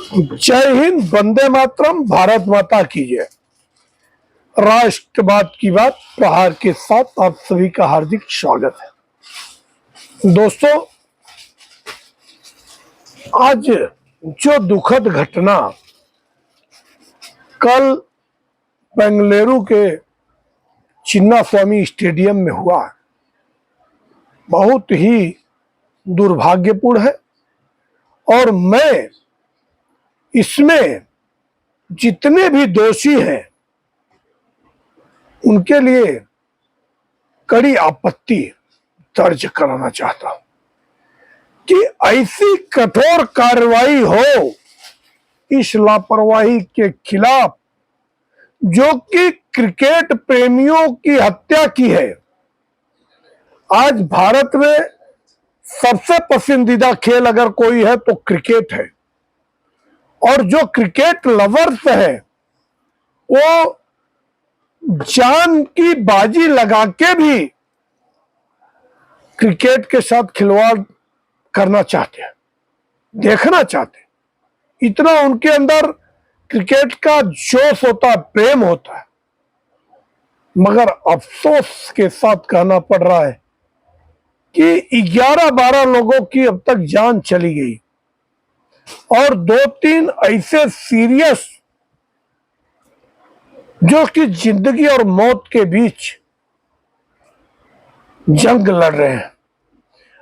जय हिंद, वंदे मातरम, भारत माता की जय। राष्ट्रवाद की बात प्रहार के साथ आप सभी का हार्दिक स्वागत है। दोस्तों, आज जो दुखद घटना कल बेंगलुरु के चिन्ना स्वामी स्टेडियम में हुआ, बहुत ही दुर्भाग्यपूर्ण है और मैं इसमें जितने भी दोषी हैं उनके लिए कड़ी आपत्ति दर्ज कराना चाहता हूं कि ऐसी कठोर कार्रवाई हो इस लापरवाही के खिलाफ जो कि क्रिकेट प्रेमियों की हत्या की है। आज भारत में सबसे पसंदीदा खेल अगर कोई है तो क्रिकेट है और जो क्रिकेट लवर्स है वो जान की बाजी लगा के भी क्रिकेट के साथ खिलवाड़ करना चाहते हैं, देखना चाहते हैं। इतना उनके अंदर क्रिकेट का जोश होता है, प्रेम होता है। मगर अफसोस के साथ कहना पड़ रहा है कि 11-12 लोगों की अब तक जान चली गई और 2-3 ऐसे सीरियस जो कि जिंदगी और मौत के बीच जंग लड़ रहे हैं।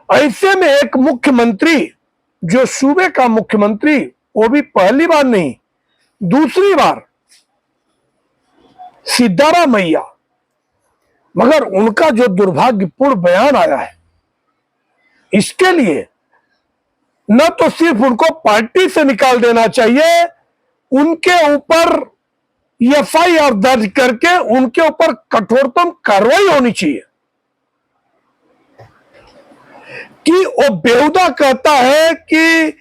ऐसे में एक मुख्यमंत्री, जो सूबे का मुख्यमंत्री, वो भी पहली बार नहीं दूसरी बार, सिद्धारामैया, मगर उनका जो दुर्भाग्यपूर्ण बयान आया है, इसके लिए न तो सिर्फ उनको पार्टी से निकाल देना चाहिए, उनके ऊपर एफआईआर दर्ज करके उनके ऊपर कठोरतम कार्रवाई होनी चाहिए। कि वो बेहुदा कहता है कि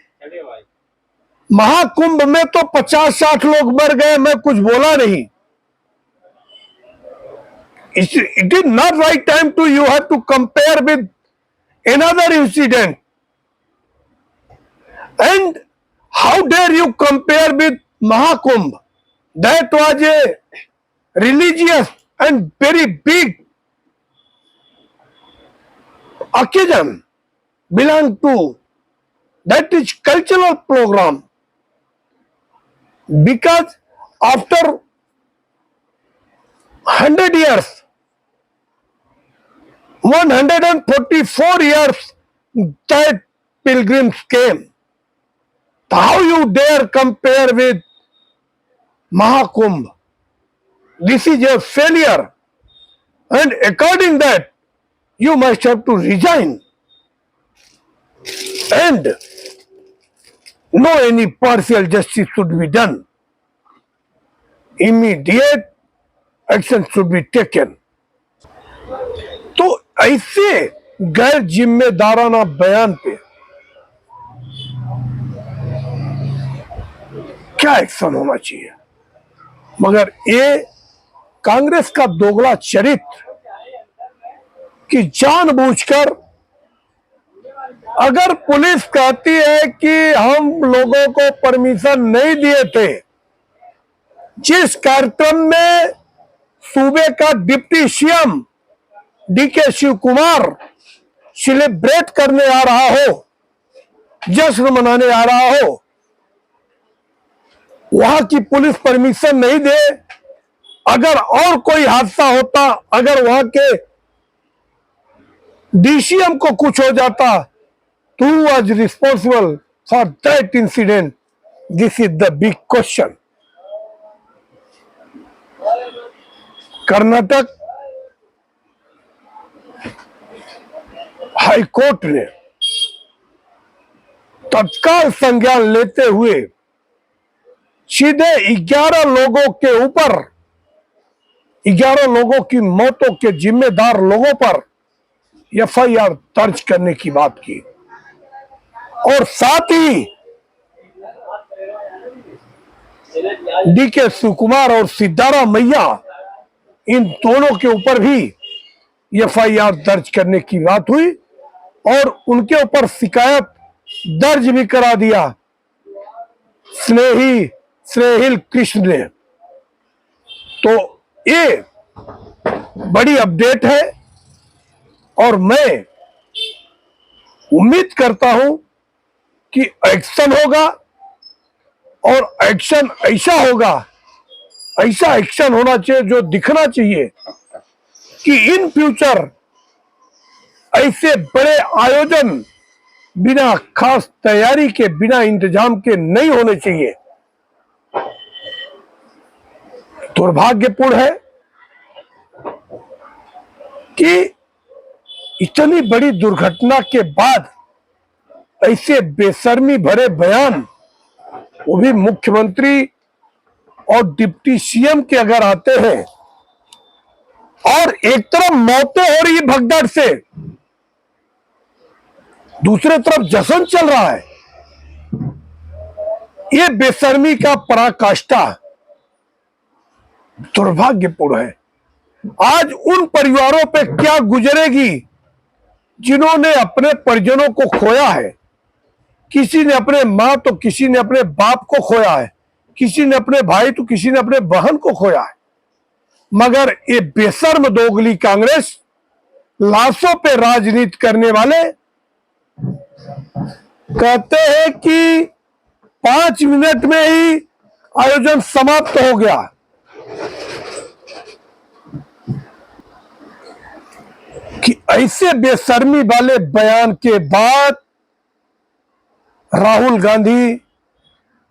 महाकुंभ में तो 50-60 लोग मर गए, मैं कुछ बोला नहीं। It is not right time to you have to compare with another incident, and how dare you compare with Mahakumbh? That was a religious and very big occasion, belong to that is cultural program, because after 100 years 144 years that pilgrims came. How you dare compare with Mahakumbh? This is a failure, and according that you must have to resign, and no any partial justice should be done. Immediate action should be taken. तो ऐसे गैर जिम्मेदाराना बयान पे क्या action होना चाहिए? मगर ये कांग्रेस का दोगला चरित्र कि जानबूझकर, अगर पुलिस कहती है कि हम लोगों को परमिशन नहीं दिए थे, जिस कार्यक्रम में सूबे का deputy CM DK Shiva Kumar celebrate करने आ रहा हो, जश्न मनाने आ रहा हो, वहां की पुलिस परमिशन नहीं दे, अगर और कोई हादसा होता, अगर वहां के डीसीएम को कुछ हो जाता, तो who was responsible for that incident? This is the big question. Karnataka high court ने तत्काल संज्ञान लेते हुए सीधे 11 लोगों के ऊपर, 11 लोगों की मौतों के जिम्मेदार लोगों पर एफआईआर दर्ज करने की बात की, और साथ ही डीके शिव कुमार और सिद्धारामैया, इन दोनों के ऊपर भी एफआईआर दर्ज करने की बात हुई और उनके ऊपर शिकायत दर्ज भी करा दिया। स्नेही स्नेहिल कृष्ण ने। तो ये बड़ी अपडेट है और मैं उम्मीद करता हूं कि एक्शन होगा और एक्शन ऐसा होगा, ऐसा एक्शन होना चाहिए जो दिखना चाहिए कि इन फ्यूचर ऐसे बड़े आयोजन बिना खास तैयारी के, बिना इंतजाम के नहीं होने चाहिए। दुर्भाग्यपूर्ण है कि इतनी बड़ी दुर्घटना के बाद ऐसे बेशर्मी भरे बयान, वो भी मुख्यमंत्री और डिप्टी सीएम के अगर आते हैं, और एक तरफ मौतें हो रही भगदड़ से, दूसरे तरफ जश्न चल रहा है, ये बेशर्मी का पराकाष्ठा दुर्भाग्यपूर्ण है। आज उन परिवारों पे क्या गुजरेगी जिन्होंने अपने परिजनों को खोया है। किसी ने अपने मां तो किसी ने अपने बाप को खोया है, किसी ने अपने भाई तो किसी ने अपने बहन को खोया है। मगर ये बेशर्म दोगली कांग्रेस, लाशों पे राजनीति करने वाले कहते हैं कि 5 मिनट में ही आयोजन समाप्त हो गया। कि ऐसे बेशर्मी वाले बयान के बाद राहुल गांधी,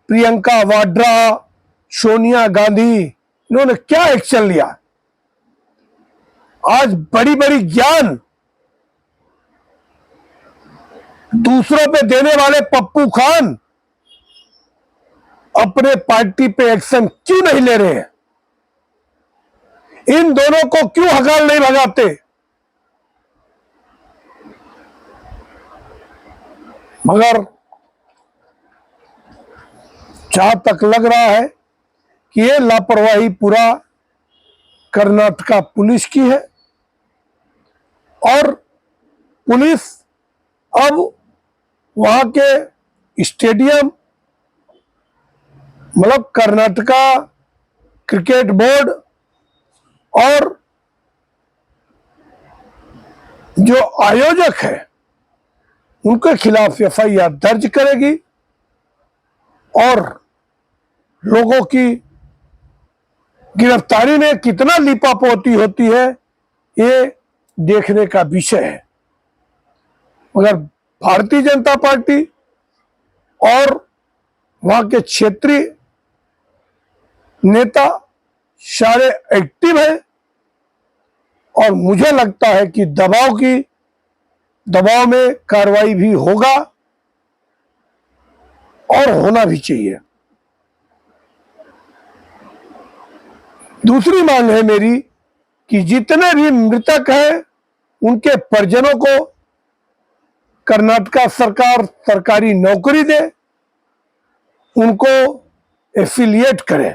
प्रियंका वाड्रा, सोनिया गांधी, इन्होंने क्या एक्शन लिया। आज बड़ी बड़ी ज्ञान दूसरों पे देने वाले पप्पू खान अपने पार्टी पे एक्शन क्यों नहीं ले रहे हैं? इन दोनों को क्यों हकाल नहीं भगाते? मगर जहां तक लग रहा है कि ये लापरवाही पूरा कर्नाटका पुलिस की है और पुलिस अब वहां के स्टेडियम, मतलब कर्नाटका क्रिकेट बोर्ड और जो आयोजक है उनके खिलाफ एफआईआर दर्ज करेगी और लोगों की गिरफ्तारी में कितना लीपापोती होती है ये देखने का विषय है। मगर भारतीय जनता पार्टी और वहां के क्षेत्रीय नेता सारे एक्टिव हैं और मुझे लगता है कि दबाव में कार्रवाई भी होगा और होना भी चाहिए। दूसरी मांग है मेरी कि जितने भी मृतक हैं उनके परिजनों को कर्नाटका सरकार सरकारी नौकरी दे, उनको एफिलिएट करे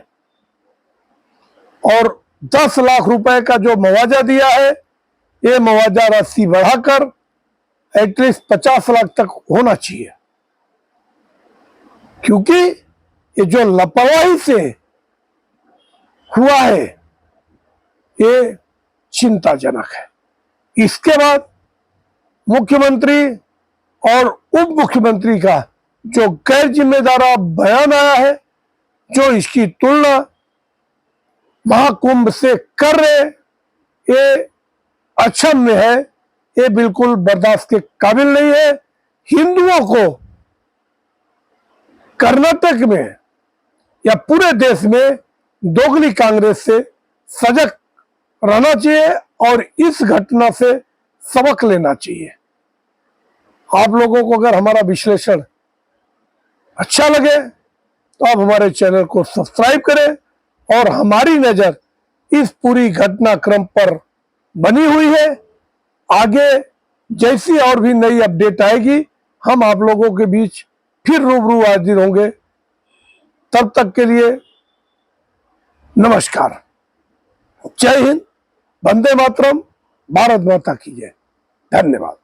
और 10 लाख रुपए का जो मुआवजा दिया है ये मुआवजा राशि बढ़ाकर एटलीस्ट 50 लाख तक होना चाहिए। क्योंकि ये जो लापरवाही से हुआ है ये चिंताजनक है। इसके बाद मुख्यमंत्री और उप मुख्यमंत्री का जो गैर जिम्मेदार बयान आया है, जो इसकी तुलना महाकुंभ से कर रहे, ये अक्षम्य है, ये बिल्कुल बर्दाश्त के काबिल नहीं है। हिंदुओं को कर्नाटक में या पूरे देश में दोगली कांग्रेस से सजग रहना चाहिए और इस घटना से सबक लेना चाहिए। आप लोगों को अगर हमारा विश्लेषण अच्छा लगे तो आप हमारे चैनल को सब्सक्राइब करें और हमारी नजर इस पूरी घटनाक्रम पर बनी हुई है। आगे जैसी और भी नई अपडेट आएगी हम आप लोगों के बीच फिर रूबरू हाजिर होंगे। तब तक के लिए नमस्कार, जय हिंद, वंदे मातरम, भारत माता की जय। धन्यवाद।